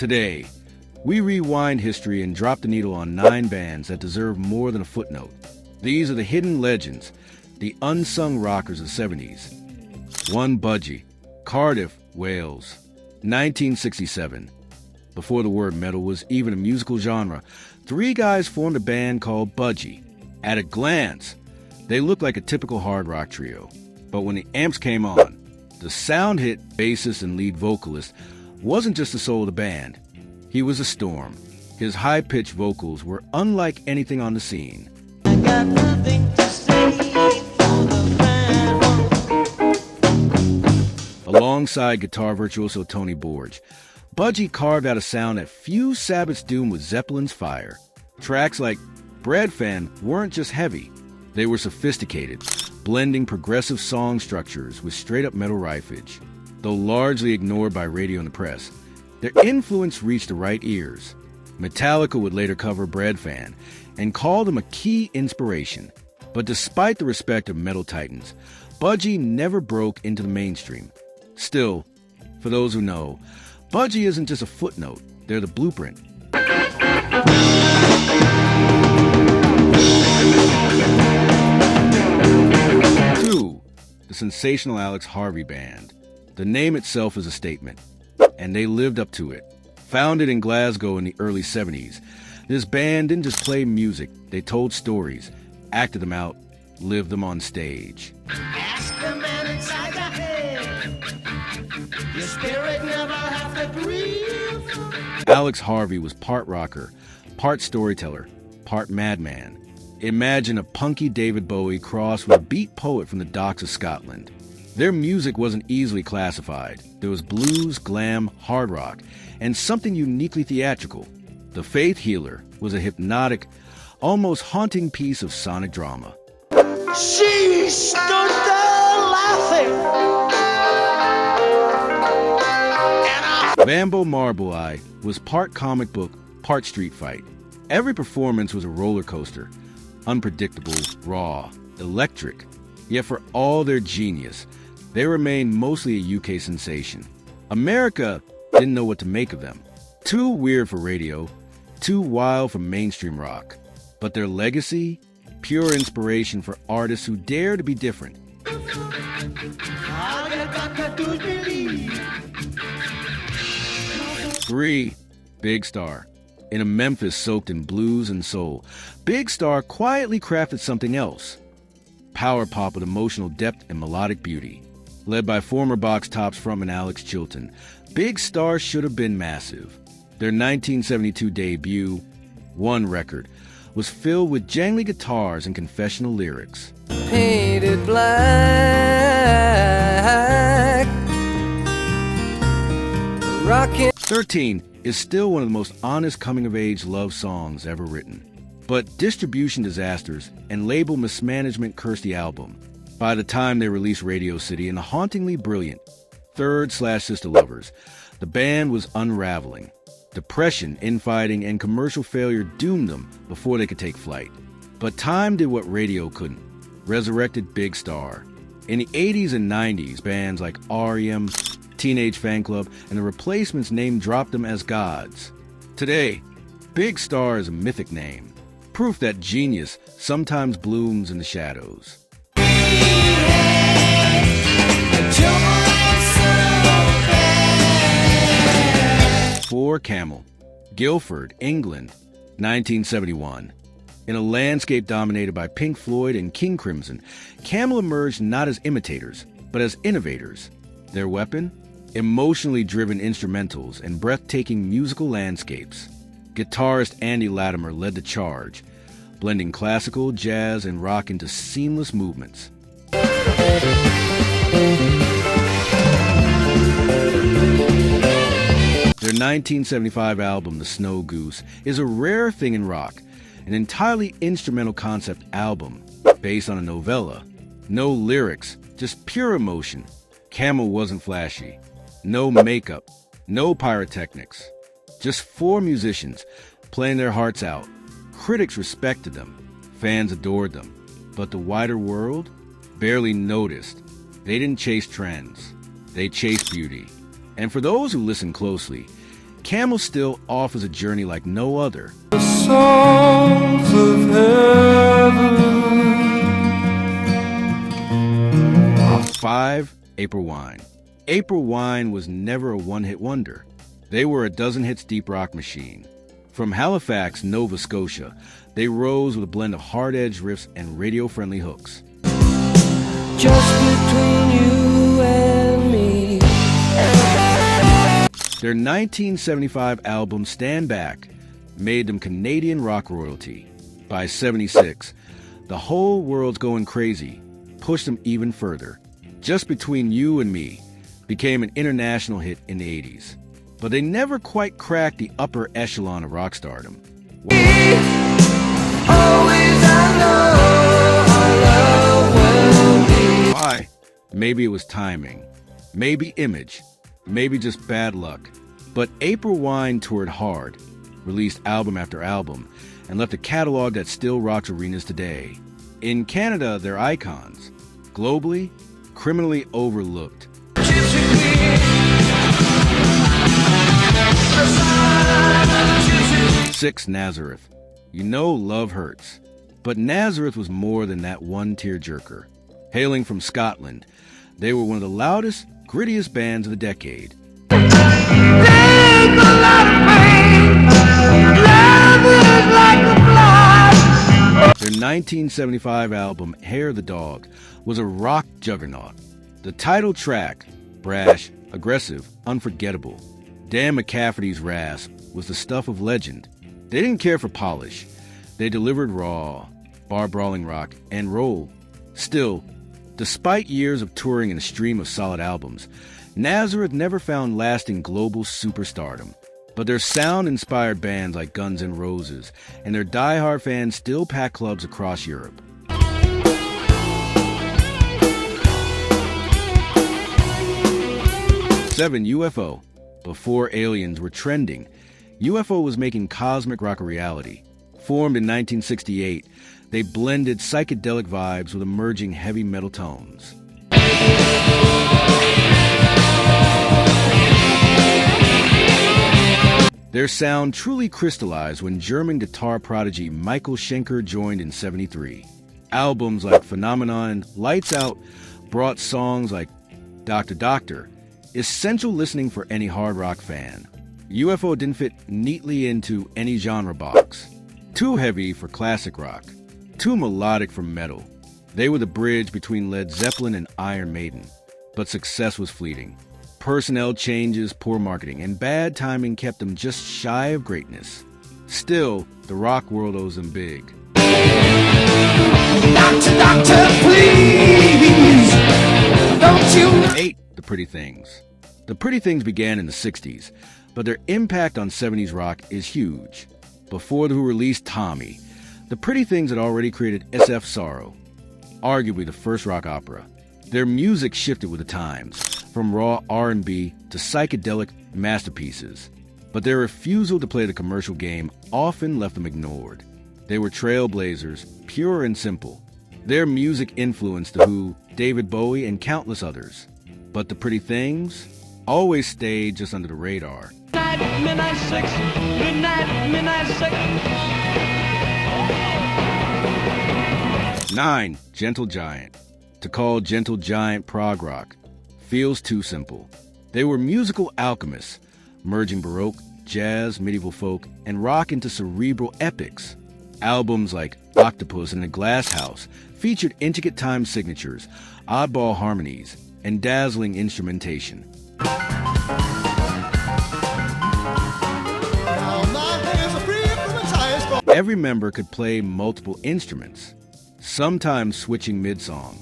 Today, we rewind history and drop the needle on 9 bands that deserve more than a footnote. These are the hidden legends, the unsung rockers of the 70s. 1. Budgie, Cardiff, Wales, 1967. Before the word metal was even a musical genre, 3 guys formed a band called Budgie. At a glance, they looked like a typical hard rock trio. But when the amps came on, the sound hit bassist and lead vocalist wasn't just the soul of the band. He was a storm. His high-pitched vocals were unlike anything on the scene. I got nothing to say for the bad one. Alongside guitar virtuoso Tony Borge, Budgie carved out a sound that few Sabbaths doomed with Zeppelin's Fire. Tracks like Bread Fan weren't just heavy, they were sophisticated, blending progressive song structures with straight-up metal riffage. Though largely ignored by radio and the press, their influence reached the right ears. Metallica would later cover Bread Fan and call them a key inspiration. But despite the respect of metal titans, Budgie never broke into the mainstream. Still, for those who know, Budgie isn't just a footnote, they're the blueprint. 2. The sensational Alex Harvey Band. The name itself is a statement, and they lived up to it. Founded in Glasgow in the early 70s, this band didn't just play music, they told stories, acted them out, lived them on stage. Ask the man inside your head. Your spirit never have to breathe. Alex Harvey was part rocker, part storyteller, part madman. Imagine a punky David Bowie crossed with a beat poet from the docks of Scotland. Their music wasn't easily classified. There was blues, glam, hard rock, and something uniquely theatrical. The Faith Healer was a hypnotic, almost haunting piece of sonic drama. She stood there laughing. Bambo Marble Eye was part comic book, part street fight. Every performance was a roller coaster, unpredictable, raw, electric. Yet for all their genius, they remained mostly a UK sensation. America didn't know what to make of them. Too weird for radio, too wild for mainstream rock. But their legacy, pure inspiration for artists who dare to be different. All you got to do is believe. 3. Big Star. In a Memphis soaked in blues and soul, Big Star quietly crafted something else. Power pop with emotional depth and melodic beauty. Led by former Box Tops frontman Alex Chilton, Big Star should have been massive. Their 1972 debut, One record, was filled with jangly guitars and confessional lyrics. Painted black. Rockin'. 13 is still one of the most honest coming-of-age love songs ever written. But distribution disasters and label mismanagement cursed the album. By the time they released Radio City and the hauntingly brilliant Third/Sister Lovers, the band was unraveling. Depression, infighting, and commercial failure doomed them before they could take flight. But time did what radio couldn't. Resurrected Big Star. In the 80s and 90s, bands like R.E.M., Teenage Fan Club, and the Replacements name-dropped them as gods. Today, Big Star is a mythic name. Proof that genius sometimes blooms in the shadows. 4. Camel, Guildford, England, 1971. In a landscape dominated by Pink Floyd and King Crimson, Camel emerged not as imitators, but as innovators. Their weapon? Emotionally driven instrumentals and breathtaking musical landscapes. Guitarist Andy Latimer led the charge, blending classical, jazz, and rock into seamless movements. Their 1975 album, The Snow Goose, is a rare thing in rock, an entirely instrumental concept album based on a novella. No lyrics, just pure emotion. Camel wasn't flashy. No makeup, no pyrotechnics. Just 4 musicians playing their hearts out. Critics respected them. Fans adored them. But the wider world barely noticed. They didn't chase trends. They chased beauty. And for those who listen closely, Camel still offers a journey like no other. The songs of heaven. 5. April Wine. April Wine was never a one-hit wonder. They were a dozen hits deep rock machine. From Halifax, Nova Scotia, they rose with a blend of hard-edged riffs and radio-friendly hooks. Just between you and me. Their 1975 album Stand Back made them Canadian rock royalty. By 76, The Whole World's Going Crazy pushed them even further. Just Between You and Me became an international hit in the 80s. But they never quite cracked the upper echelon of rock stardom. Why? Maybe it was timing, maybe image, maybe just bad luck. But April Wine toured hard, released album after album, and left a catalog that still rocks arenas today. In Canada, they're icons. Globally, criminally overlooked. 6. Nazareth. You know love hurts. But Nazareth was more than that one tearjerker. Hailing from Scotland, they were one of the loudest, grittiest bands of the decade. Their 1975 album, Hair the Dog, was a rock juggernaut. The title track, brash, aggressive, unforgettable. Dan McCafferty's rasp was the stuff of legend. They didn't care for polish. They delivered raw, bar-brawling rock and roll. Still, despite years of touring and a stream of solid albums, Nazareth never found lasting global superstardom. But their sound inspired bands like Guns N' Roses, and their die-hard fans still pack clubs across Europe. 7. UFO. Before aliens were trending, UFO was making cosmic rock a reality. Formed in 1968, they blended psychedelic vibes with emerging heavy metal tones. Their sound truly crystallized when German guitar prodigy Michael Schenker joined in '73. Albums like Phenomenon and Lights Out brought songs like Dr. Doctor, essential listening for any hard rock fan. UFO didn't fit neatly into any genre box. Too heavy for classic rock, too melodic for metal. They were the bridge between Led Zeppelin and Iron Maiden. But success was fleeting. Personnel changes, poor marketing, and bad timing kept them just shy of greatness. Still, the rock world owes them big. Doctor, doctor, please, don't you know? 8. The Pretty Things. The Pretty Things began in the 60s, but their impact on 70s rock is huge. Before The Who released Tommy, The Pretty Things had already created SF Sorrow, arguably the first rock opera. Their music shifted with the times, from raw R&B to psychedelic masterpieces. But their refusal to play the commercial game often left them ignored. They were trailblazers, pure and simple. Their music influenced The Who, David Bowie, and countless others. But The Pretty Things always stayed just under the radar. Midnight 6, midnight 6. 9. Gentle Giant. To call Gentle Giant prog rock feels too simple. They were musical alchemists, merging Baroque, jazz, medieval folk, and rock into cerebral epics. Albums like Octopus and The Glass House featured intricate time signatures, oddball harmonies, and dazzling instrumentation. Every member could play multiple instruments, sometimes switching mid-song.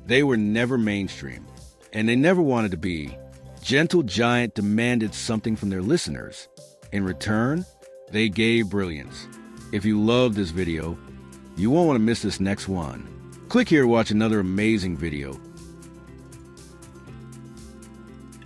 They were never mainstream, and they never wanted to be. Gentle Giant demanded something from their listeners. In return, they gave brilliance. If you love this video, you won't want to miss this next one. Click here to watch another amazing video